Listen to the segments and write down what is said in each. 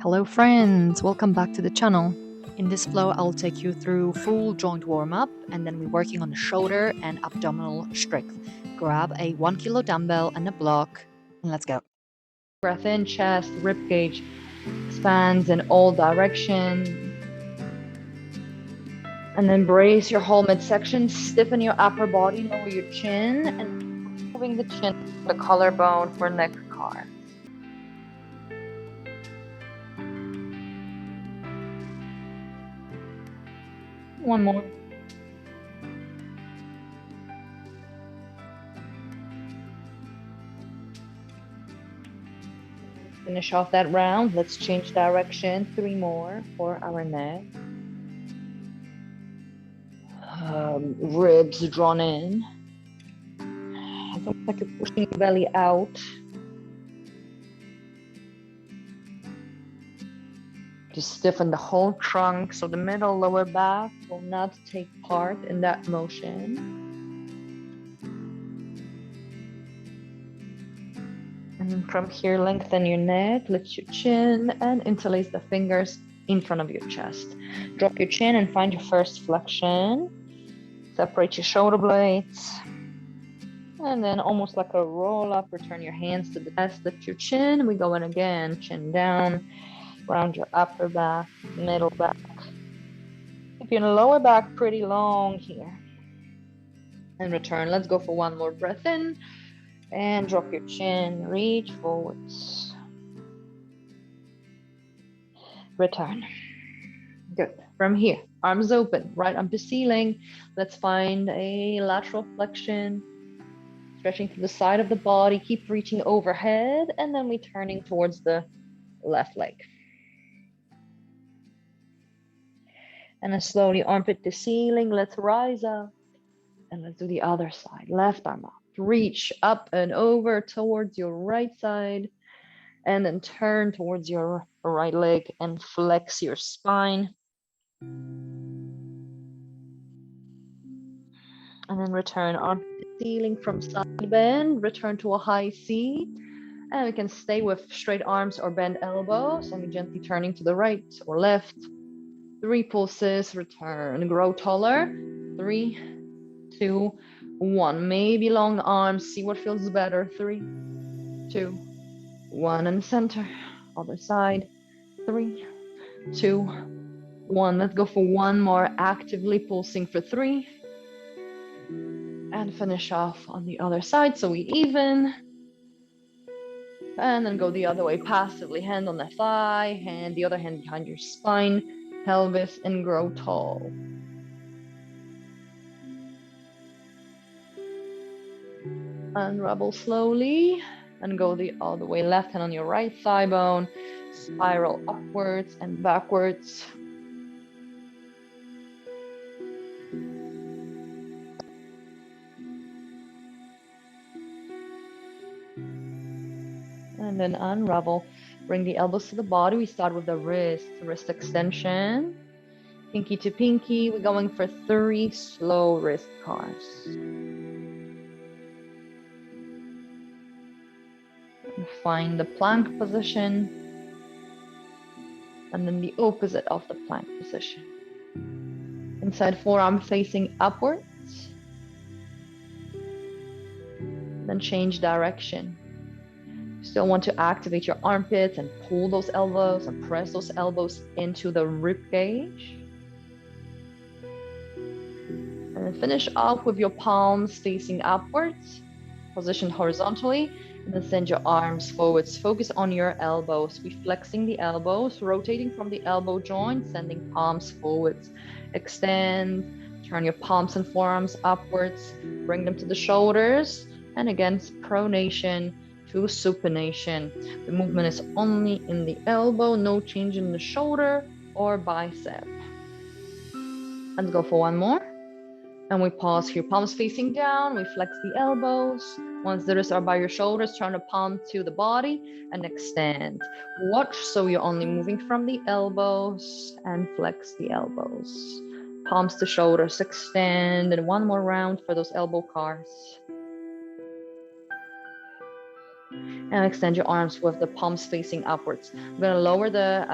Hello friends, welcome back to the channel. In this flow, I'll take you through full joint warm-up and then we're working on the shoulder and abdominal strength. Grab a 1 kilo dumbbell and a block and let's go. Breath in, chest, rib cage expands in all directions. And then brace your whole midsection, stiffen your upper body, lower your chin, and moving the chin to the collarbone for neck car. One more. Finish off that round. Let's change direction. 3 more for our neck. Ribs drawn in. It's almost like you're pushing your belly out. Just stiffen the whole trunk so the middle lower back will not take part in that motion. And then from here, lengthen your neck, lift your chin, and interlace the fingers in front of your chest. Drop your chin and find your first flexion. Separate your shoulder blades. And then almost like a roll up, return your hands to the chest, lift your chin. We go in again, chin down, round your upper back, middle back. Keep your lower back pretty long here. And return. Let's go for one more breath in. And drop your chin, reach forwards. Return. Good. From here, arms open, right arm to ceiling. Let's find a lateral flexion. Stretching to the side of the body, keep reaching overhead, and then we turning towards the left leg. And then slowly armpit to ceiling, let's rise up. And let's do the other side, left arm up. Reach up and over towards your right side, and then turn towards your right leg and flex your spine. And then return armpit to ceiling from side bend, return to a high seat. And we can stay with straight arms or bend elbows, and gently turning to the right or left. 3 pulses, return, grow taller. 3, 2, 1. Maybe long arms, see what feels better. 3, 2, 1, and center. Other side. 3, 2, 1. Let's go for one more, actively pulsing for 3. And finish off on the other side, so we even. And then go the other way, passively, hand on the thigh, hand the other hand behind your spine, pelvis, and grow tall. Unravel slowly, and go the other way, left hand on your right thigh bone, spiral upwards and backwards. And then unravel. Bring the elbows to the body. We start with the wrist extension. Pinky to pinky. We're going for 3 slow wrist cars. Find the plank position. And then the opposite of the plank position. Inside forearm facing upwards. Then change direction. Still want to activate your armpits and pull those elbows and press those elbows into the rib cage. And then finish off with your palms facing upwards, positioned horizontally, and then send your arms forwards. Focus on your elbows. Be flexing the elbows, rotating from the elbow joint, sending palms forwards. Extend, turn your palms and forearms upwards, bring them to the shoulders, and again, pronation to supination. The movement is only in the elbow, no change in the shoulder or bicep. Let's go for one more. And we pause here, palms facing down, we flex the elbows. Once the wrists are by your shoulders, turn the palm to the body and extend. Watch so you're only moving from the elbows and flex the elbows. Palms to shoulders, extend, and one more round for those elbow cars. And extend your arms with the palms facing upwards. We're going to lower the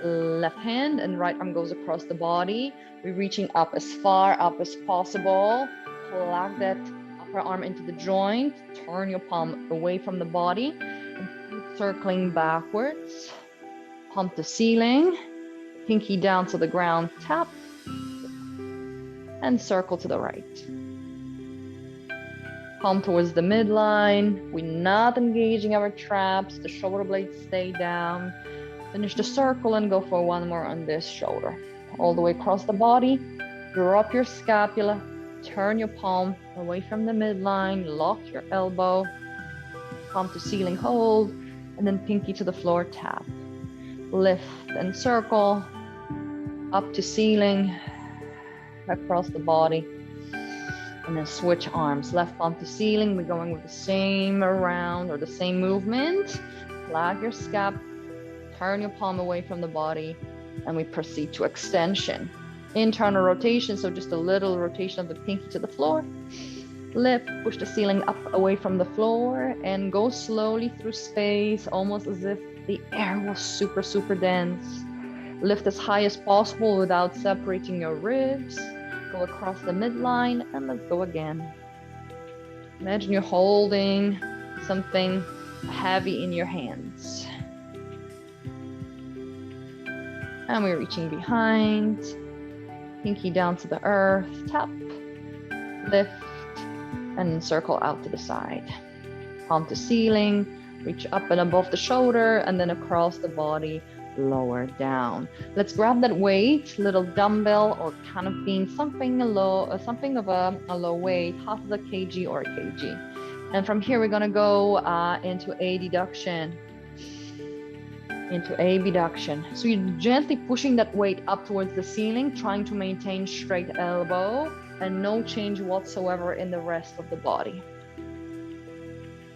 left hand and right arm goes across the body. We're reaching up as far up as possible. Plug that upper arm into the joint. Turn your palm away from the body. And keep circling backwards. Palm to ceiling. Pinky down to the ground. Tap. And circle to the right. Palm towards the midline. We're not engaging our traps. The shoulder blades stay down. Finish the circle and go for one more on this shoulder. All the way across the body. Drop your scapula. Turn your palm away from the midline. Lock your elbow. Palm to ceiling, hold. And then pinky to the floor, tap. Lift and circle. Up to ceiling. Across the body. And then switch arms, left palm to ceiling. We're going with the same around or the same movement. Flag your scap, turn your palm away from the body, and we proceed to extension. Internal rotation, so just a little rotation of the pinky to the floor. Lift, push the ceiling up away from the floor, and go slowly through space, almost as if the air was super, super dense. Lift as high as possible without separating your ribs. Go across the midline, and let's go again. Imagine you're holding something heavy in your hands. And we're reaching behind, pinky down to the earth, tap, lift, and circle out to the side. Palm to ceiling, reach up and above the shoulder, and then across the body, lower down. Let's grab that weight, little dumbbell or kind of being something low, something of a low weight, half of a kg or a kg. And from here, we're gonna go into a deduction. So you're gently pushing that weight up towards the ceiling, trying to maintain straight elbow and no change whatsoever in the rest of the body.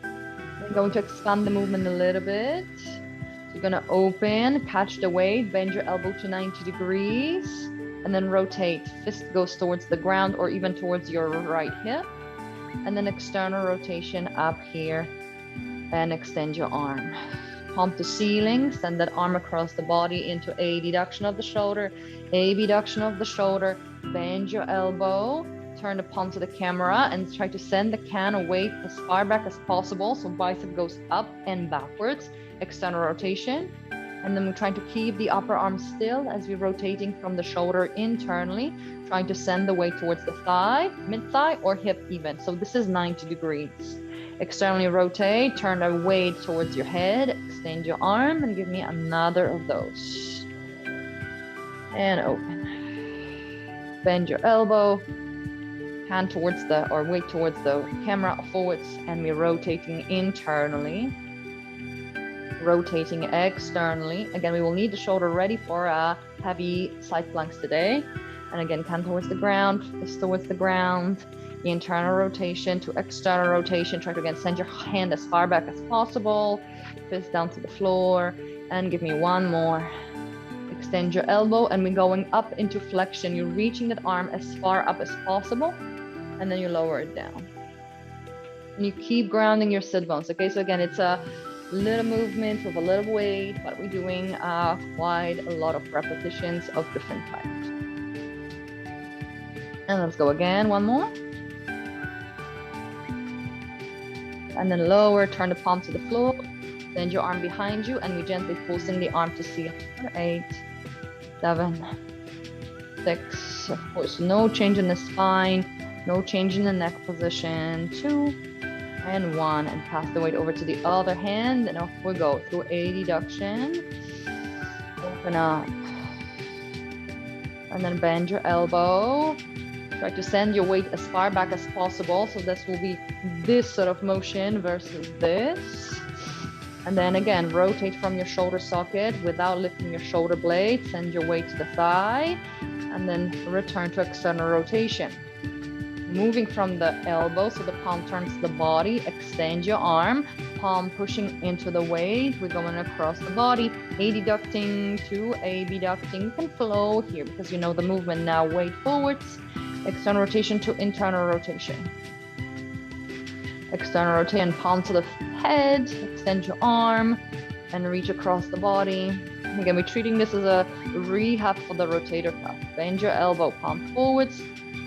I'm going to expand the movement a little bit. You're gonna open, catch the weight, bend your elbow to 90 degrees, and then rotate. Fist goes towards the ground or even towards your right hip. And then external rotation up here and extend your arm. Palm to ceiling, send that arm across the body into a deduction of the shoulder, bend your elbow, turn the palm to the camera and try to send the can away as far back as possible. So bicep goes up and backwards. External rotation, and then we're trying to keep the upper arm still as we're rotating from the shoulder internally, trying to send the weight towards the thigh, mid-thigh, or hip even. So this is 90 degrees. Externally rotate, turn the weight towards your head, extend your arm, and give me another of those. And open. Bend your elbow, hand towards weight towards the camera forwards, and we're rotating internally. Rotating externally. Again, we will need the shoulder ready for heavy side planks today. And again, hand towards the ground, fist towards the ground, internal rotation to external rotation. Try to again send your hand as far back as possible, fist down to the floor, and give me one more. Extend your elbow, and we're going up into flexion. You're reaching that arm as far up as possible, and then you lower it down. And you keep grounding your sit bones. Okay, so again, it's a little movement with a little weight, but we're doing quite a lot of repetitions of different types. And let's go again, one more. And then lower, turn the palm to the floor, bend your arm behind you, and we gently pulsing the arm to ceiling. 8, 7, 6, of course, no change in the spine, no change in the neck position. 2, and 1, and pass the weight over to the other hand, and off we go through a deduction. Open up, and then bend your elbow. Try to send your weight as far back as possible, so this will be this sort of motion versus this. And then again, rotate from your shoulder socket without lifting your shoulder blade. Send your weight to the thigh, and then return to external rotation. Moving from the elbow, so the palm turns to the body, extend your arm, palm pushing into the weight. We're going across the body, a deducting to a abducting. You can flow here because you know the movement now. Weight forwards, external rotation to internal rotation. External rotation, palm to the head, extend your arm, and reach across the body. Again, we're treating this as a rehab for the rotator cuff. Bend your elbow, palm forwards,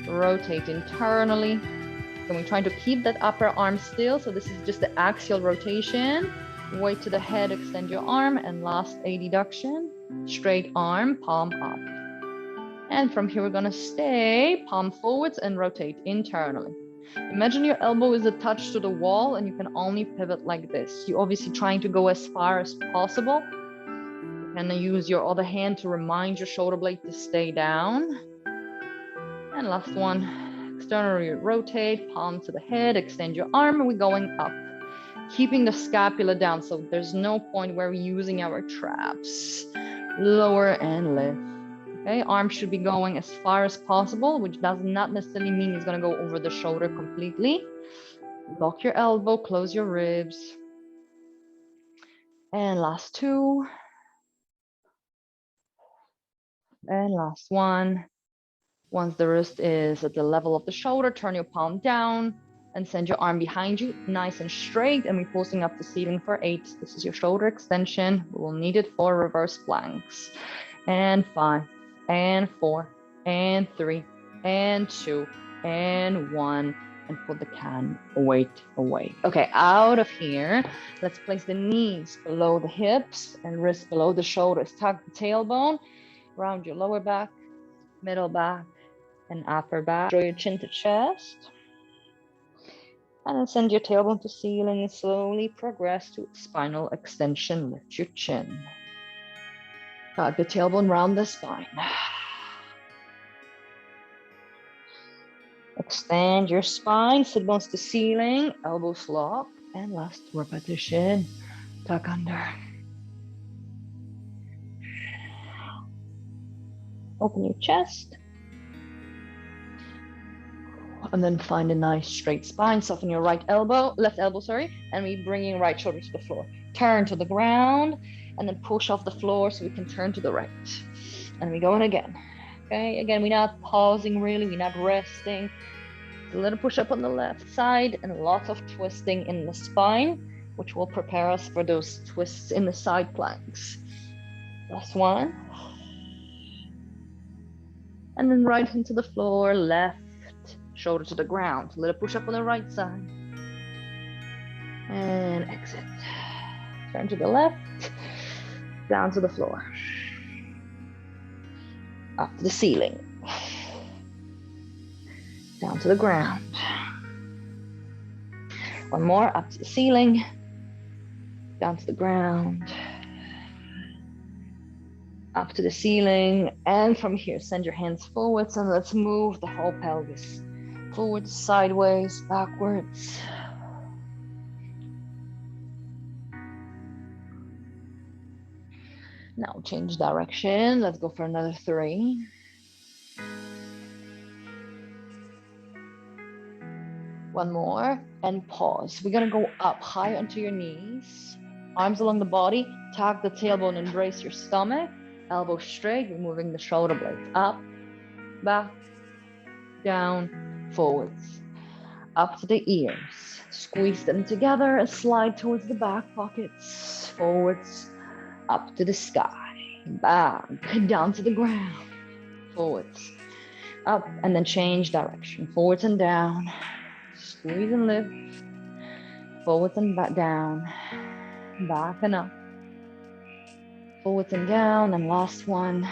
rotate internally. And we're trying to keep that upper arm still. So this is just the axial rotation. Weight to the head, extend your arm, and last a deduction. Straight arm, palm up. And from here, we're gonna stay palm forwards and rotate internally. Imagine your elbow is attached to the wall and you can only pivot like this. You're obviously trying to go as far as possible. You can use your other hand to remind your shoulder blade to stay down. And last one, externally rotate, palm to the head, extend your arm, and we're going up. Keeping the scapula down, so there's no point where we're using our traps. Lower and lift. Okay, arm should be going as far as possible, which does not necessarily mean it's gonna go over the shoulder completely. Lock your elbow, close your ribs. And last two. And last one. Once the wrist is at the level of the shoulder, turn your palm down and send your arm behind you, nice and straight, and we're pulsing up the ceiling for 8. This is your shoulder extension. We will need it for reverse planks. And 5, and 4, and 3, and 2, and 1, and put the weight away. Okay, out of here, let's place the knees below the hips and wrists below the shoulders. Tuck the tailbone, round your lower back, middle back, and upper back. Draw your chin to chest. And then send your tailbone to ceiling and slowly progress to spinal extension. Lift your chin. Tuck the tailbone round the spine. Extend your spine, sit bones to ceiling, elbows lock, and last repetition. Tuck under. Open your chest. And then find a nice straight spine. Soften your left elbow, and we're bringing right shoulder to the floor. Turn to the ground, and then push off the floor so we can turn to the right. And we're going again. Okay, again, we're not pausing really, we're not resting. A little push up on the left side and lots of twisting in the spine, which will prepare us for those twists in the side planks. Last one. And then right into the floor, left shoulder to the ground. A little push up on the right side. And exit. Turn to the left, down to the floor. Up to the ceiling. Down to the ground. One more, up to the ceiling. Down to the ground. Up to the ceiling. And from here, send your hands forwards and let's move the whole pelvis. Forwards, sideways, backwards. Now change direction. Let's go for another 3. One more and pause. We're gonna go up high onto your knees. Arms along the body. Tuck the tailbone, embrace your stomach. Elbows straight, we're moving the shoulder blades up, back, down, forwards. Up to the ears. Squeeze them together and slide towards the back pockets. Forwards, up to the sky. Back, down to the ground. Forwards, up, and then change direction. Forwards and down. Squeeze and lift. Forwards and back down. Back and up. Forwards and down, and last one.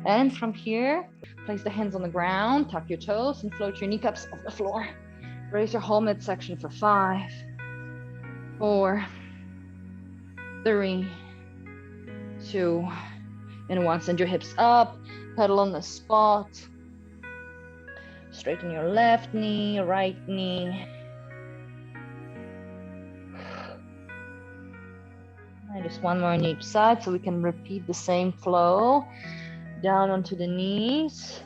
And from here, place the hands on the ground, tuck your toes, and float your kneecaps off the floor. Raise your whole midsection for 5, 4, 3, 2, and 1. Send your hips up, pedal on the spot. Straighten your left knee, right knee. And just one more on each side so we can repeat the same flow. Down onto the knees.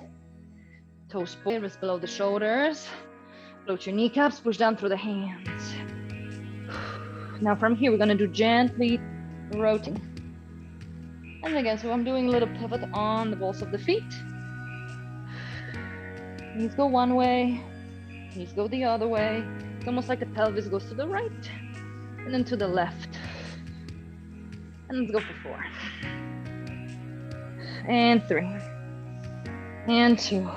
Toes forward, wrists below the shoulders. Float your kneecaps, push down through the hands. Now from here, we're gonna do gently rotating. And again, so I'm doing a little pivot on the balls of the feet. Knees go one way, knees go the other way. It's almost like the pelvis goes to the right and then to the left. And let's go for 4. And 3. And 2.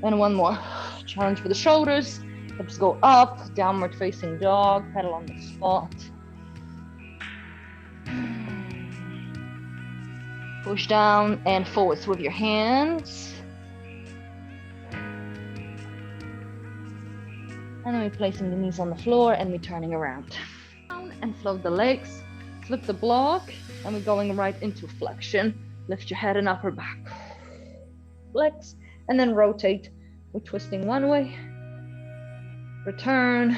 And 1 more. Challenge for the shoulders. Hips go up, downward facing dog, pedal on the spot. Push down and forwards with your hands. And then we're placing the knees on the floor and we're turning around. Down and float the legs, flip the block, and we're going right into flexion. Lift your head and upper back. Flex, and then rotate. We're twisting one way, return.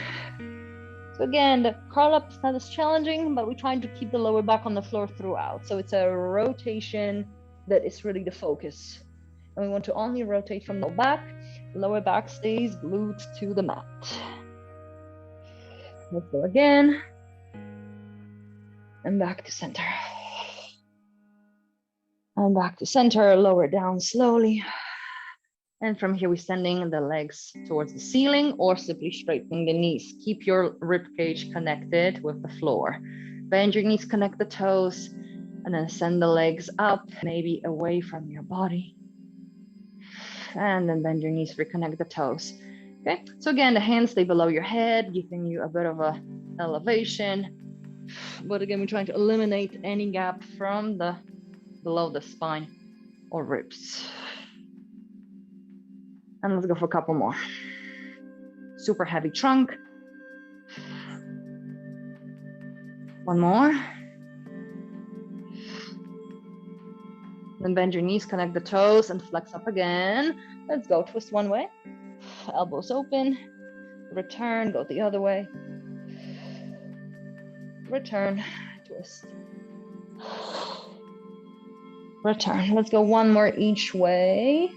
So again, the curl up is not as challenging, but we're trying to keep the lower back on the floor throughout. So it's a rotation that is really the focus. And we want to only rotate from the back. Lower back stays glued to the mat. Let's go again. And back to center. And back to center, lower down slowly. And from here, we're sending the legs towards the ceiling or simply straightening the knees. Keep your rib cage connected with the floor. Bend your knees, connect the toes, and then send the legs up, maybe away from your body. And then bend your knees, reconnect the toes. Okay, so again, the hands stay below your head, giving you a bit of a elevation. But again, we're trying to eliminate any gap from the below the spine or ribs. And let's go for a couple more. Super heavy trunk. 1 more. Then bend your knees, connect the toes, and flex up again. Let's go, twist one way. Elbows open. Return, go the other way. Return, twist. Return. Let's go 1 more each way.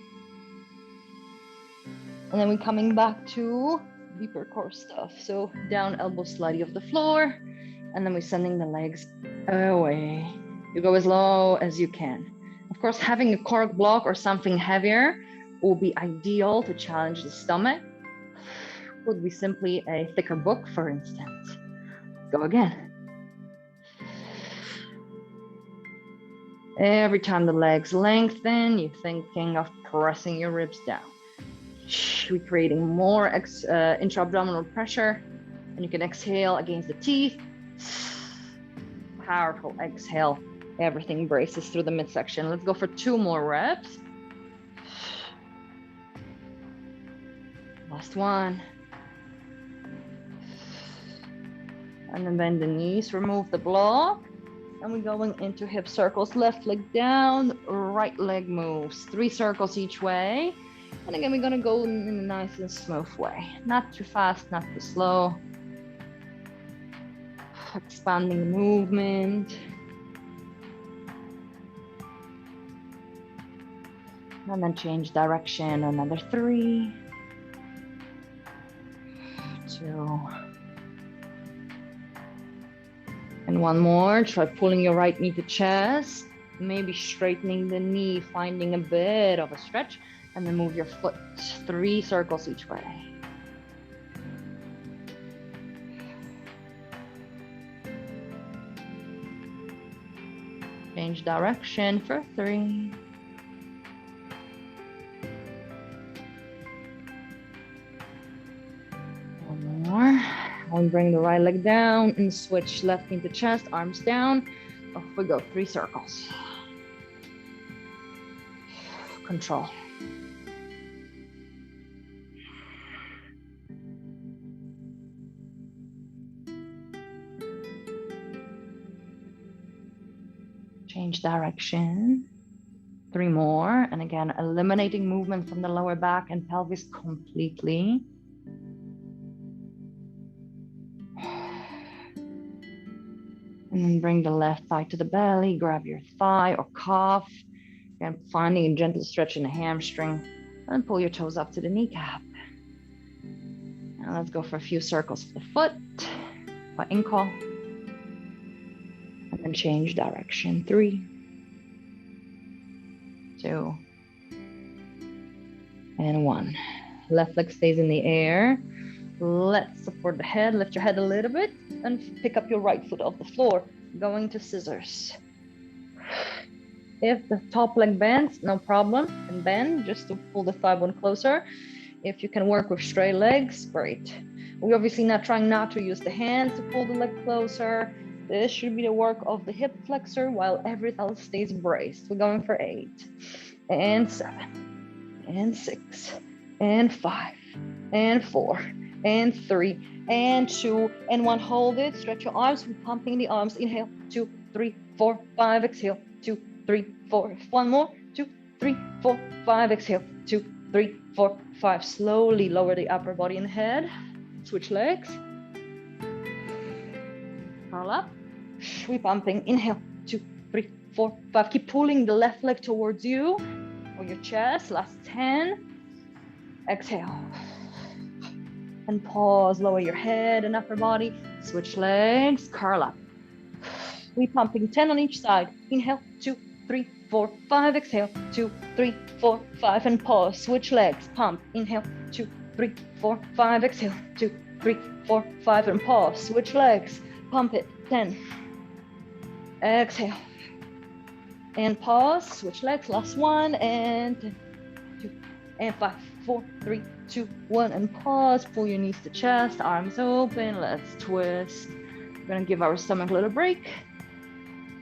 And then we're coming back to deeper core stuff. So down, elbow slightly off the floor. And then we're sending the legs away. You go as low as you can. Of course, having a cork block or something heavier will be ideal to challenge the stomach. Would be simply a thicker book, for instance. Go again. Every time the legs lengthen, you're thinking of pressing your ribs down. We're creating more intra-abdominal pressure, and you can exhale against the teeth. Powerful exhale. Everything braces through the midsection. Let's go for 2 more reps. Last one. And then bend the knees, remove the block. And we're going into hip circles. Left leg down, right leg moves. 3 circles each way. And again, we're gonna go in a nice and smooth way. Not too fast, not too slow. Expanding the movement. And then change direction, another 3, 2. And 1 more, try pulling your right knee to chest, maybe straightening the knee, finding a bit of a stretch, and then move your foot 3 circles each way. Change direction for 3. 1 more. And bring the right leg down and switch left knee to chest, arms down. Off we go, 3 circles. Control. Change direction. 3 more. And again, eliminating movement from the lower back and pelvis completely. And then bring the left thigh to the belly, grab your thigh or calf. Again, finding a gentle stretch in the hamstring. And pull your toes up to the kneecap. And let's go for a few circles of the foot by ankle. And then change direction. 3, 2, and 1. Left leg stays in the air. Let's support the head, lift your head a little bit, and pick up your right foot off the floor, going to scissors. If the top leg bends, no problem, and bend just to pull the thigh bone closer. If you can work with straight legs, great. We're obviously not trying not to use the hands to pull the leg closer. This should be the work of the hip flexor while everything else stays braced. We're going for 8, and 7, and 6, and 5, and 4, and 3, and 2, and 1. Hold it. Stretch your arms. We're pumping the arms. Inhale, 2, 3, 4, 5. Exhale, 2, 3, 4. One more. 2, 3, 4, 5. Exhale, 2, 3, 4, 5. Slowly lower the upper body and head. Switch legs. Curl up. Sweep pumping. Inhale, 2, 3, 4, 5. Keep pulling the left leg towards you or your chest. Last 10. Exhale. And pause. Lower your head and upper body. Switch legs. Curl up. Sweep pumping. 10 on each side. Inhale, 2, 3, 4, 5. Exhale, 2, 3, 4, 5. And pause. Switch legs. Pump. Inhale, 2, 3, 4, 5. Exhale, 2, 3, 4, 5. And pause. Switch legs. Pump it. 10. Exhale. And pause. Switch legs. Last one. And 10, 2, and 5, 4, 3, 2, 1. And pause. Pull your knees to chest. Arms open. Let's twist. We're going to give our stomach a little break.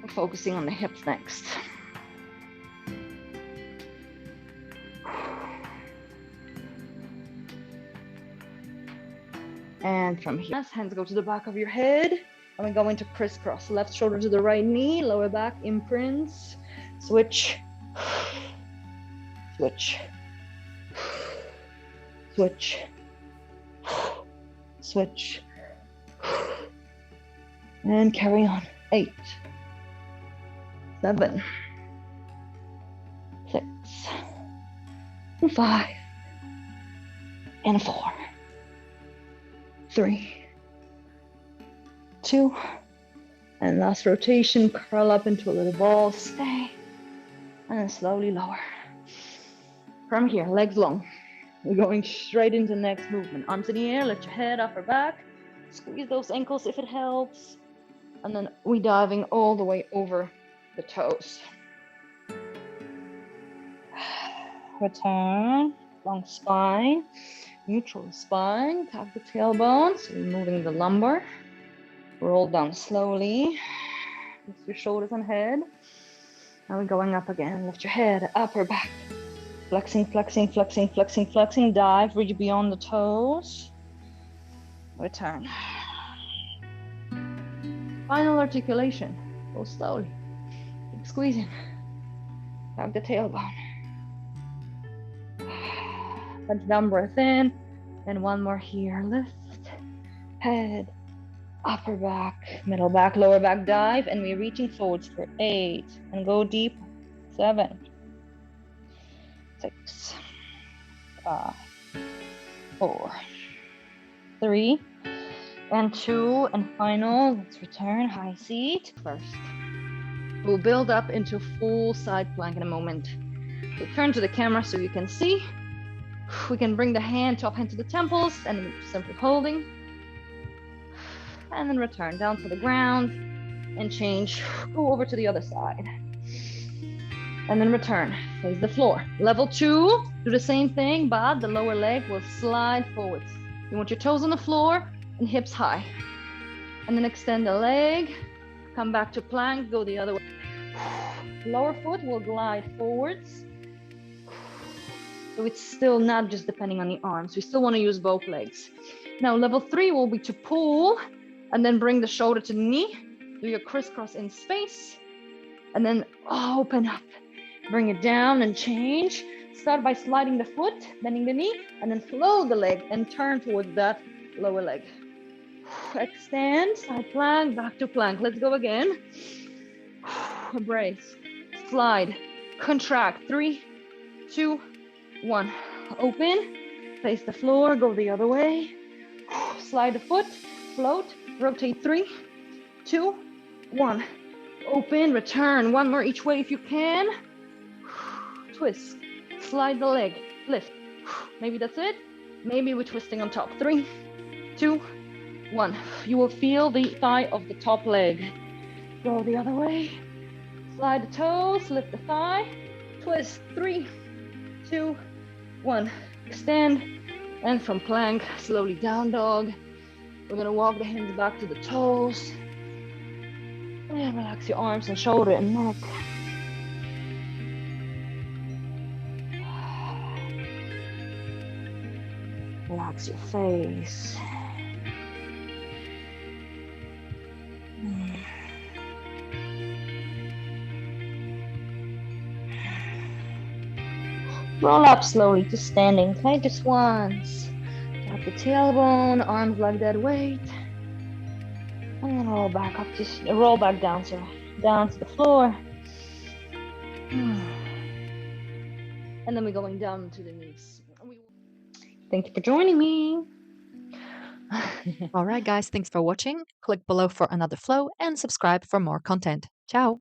We're focusing on the hips next. And from here, hands go to the back of your head. And we go into crisscross. Left shoulder to the right knee, lower back imprints. Switch. Switch. Switch. Switch. And carry on. 8, 7, 6, 5, and 4, 3, 2, and last rotation. Curl up into a little ball. Stay, and then slowly lower. From here, legs long. We're going straight into the next movement. Arms in the air. Lift your head, upper back. Squeeze those ankles if it helps. And then we diving all the way over the toes. Return, long spine, neutral spine, tap the tailbones, removing the lumbar. Roll down slowly. Lift your shoulders and head. Now we're going up again. Lift your head, upper back. Flexing, flexing, flexing, flexing, flexing. Dive, reach beyond the toes. Return. Final articulation. Go slowly. Keep squeezing. Tap the tailbone. Punch down, breath in. And one more here. Lift. Head. Upper back. Middle back. Lower back dive. And we're reaching forwards for 8. And go deep. 7. 6. 5. 4. 3. And 2, and final. Let's return, high seat first. We'll build up into full side plank in a moment. We'll turn to the camera so you can see. We can bring the top hand to the temples and simply holding. And then return down to the ground and change. Go over to the other side. And then return, face the floor. Level 2, do the same thing, but the lower leg will slide forwards. You want your toes on the floor and hips high. And then extend the leg, come back to plank, go the other way. Lower foot will glide forwards. So it's still not just depending on the arms. We still want to use both legs. Now level 3 will be to pull and then bring the shoulder to the knee. Do your crisscross in space and then open up. Bring it down and change. Start by sliding the foot, bending the knee, and then flow the leg and turn towards that lower leg. Extend, side plank, back to plank. Let's go again. Embrace, slide, contract. 3, 2, 1. Open, face the floor, go the other way. Slide the foot, float, rotate. 3, 2, 1. Open, return. One more each way if you can. Twist, slide the leg, lift. Maybe that's it. Maybe we're twisting on top. 3, 2, 1. You will feel the thigh of the top leg. Go the other way. Slide the toes, lift the thigh, twist. 3, 2, 1. Extend, and from plank, slowly down dog. We're gonna walk the hands back to the toes. And relax your arms and shoulder and neck. Relax your face. Roll up slowly to standing, okay? Just once. Tap the tailbone, arms like that weight. And then roll back up to roll back down, sorry. Down to the floor. And then we're going down to the knees. Thank you for joining me. All right, guys, thanks for watching. Click below for another flow and subscribe for more content. Ciao.